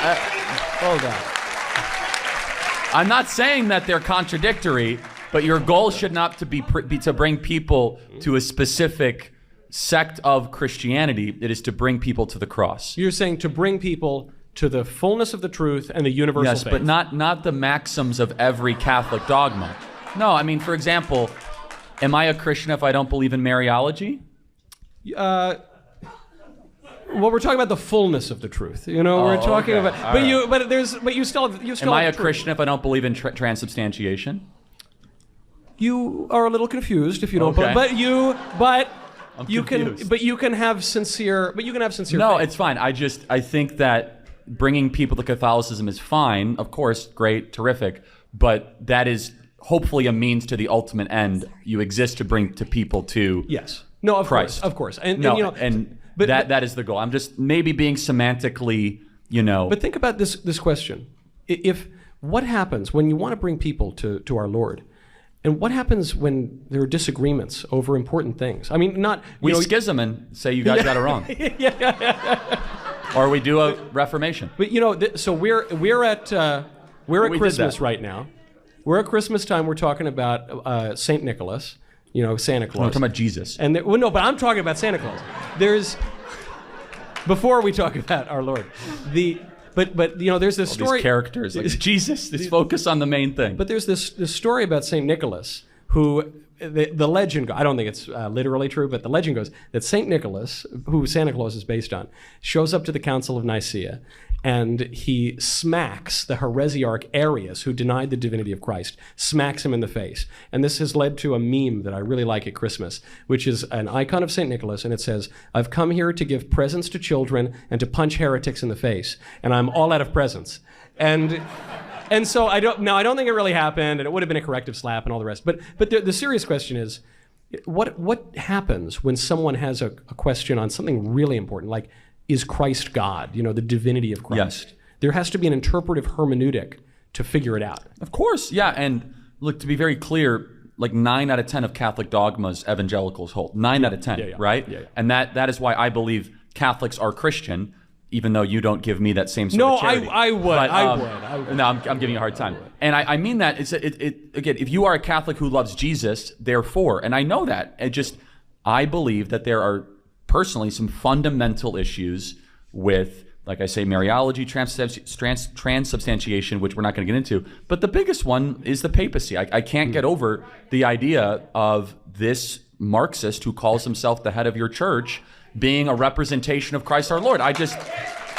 Hold on. I'm not saying that they're contradictory, but your goal should not to be to bring people to a specific sect of Christianity. It is to bring people to the cross. You're saying to bring people to the fullness of the truth and the universal faith. Yes, but not the maxims of every Catholic dogma. No, I mean, for example, am I a Christian if I don't believe in Mariology? Well, we're talking about the fullness of the truth. You know, we're talking okay. about. But you still. Am I a Christian if I don't believe in transubstantiation? You are a little confused if you don't. Okay. But you confused. can have sincere. But you can have sincere. No, faith. it's fine. I think that bringing people to Catholicism is fine. Of course, great, terrific. But that is hopefully a means to the ultimate end. You exist to bring to people to Yes. No, of Christ. course. But that is the goal. I'm just maybe being semantically, But think about this question: if what happens when you want to bring people to our Lord, and what happens when there are disagreements over important things? I mean, we schism and say you guys got it wrong, or we do a reformation. But so we're at Christmas right now. We're at Christmas time. We're talking about Saint Nicholas. Santa Claus. No, I'm talking about Jesus. But I'm talking about Santa Claus. Before we talk about our Lord, there's this story. These characters like Jesus. This focus on the main thing. But there's this story about Saint Nicholas, who the legend. I don't think it's literally true, but the legend goes that Saint Nicholas, who Santa Claus is based on, shows up to the Council of Nicaea, and he smacks the heresiarch Arius, who denied the divinity of Christ, smacks him in the face. And this has led to a meme that I really like at Christmas, which is an icon of St. Nicholas, and it says, "I've come here to give presents to children and to punch heretics in the face, and I'm all out of presents." And so I don't think it really happened, and it would have been a corrective slap and all the rest. But the serious question is, what happens when someone has a question on something really important, like, is Christ God? The divinity of Christ. Yes. There has to be an interpretive hermeneutic to figure it out. Of course, yeah. And look, to be very clear, like 9 out of 10 of Catholic dogmas, evangelicals hold. 9 out of 10, right? Yeah. And that is why I believe Catholics are Christian, even though you don't give me that same sort of charity. No, I would. But, I would. No, I'm giving you a hard time. And I mean that. Again, if you are a Catholic who loves Jesus, therefore, and I know that, I believe that there are personally some fundamental issues with, like I say, Mariology, transubstantiation, which we're not going to get into. But the biggest one is the papacy. I can't get over the idea of this Marxist who calls himself the head of your church being a representation of Christ our Lord.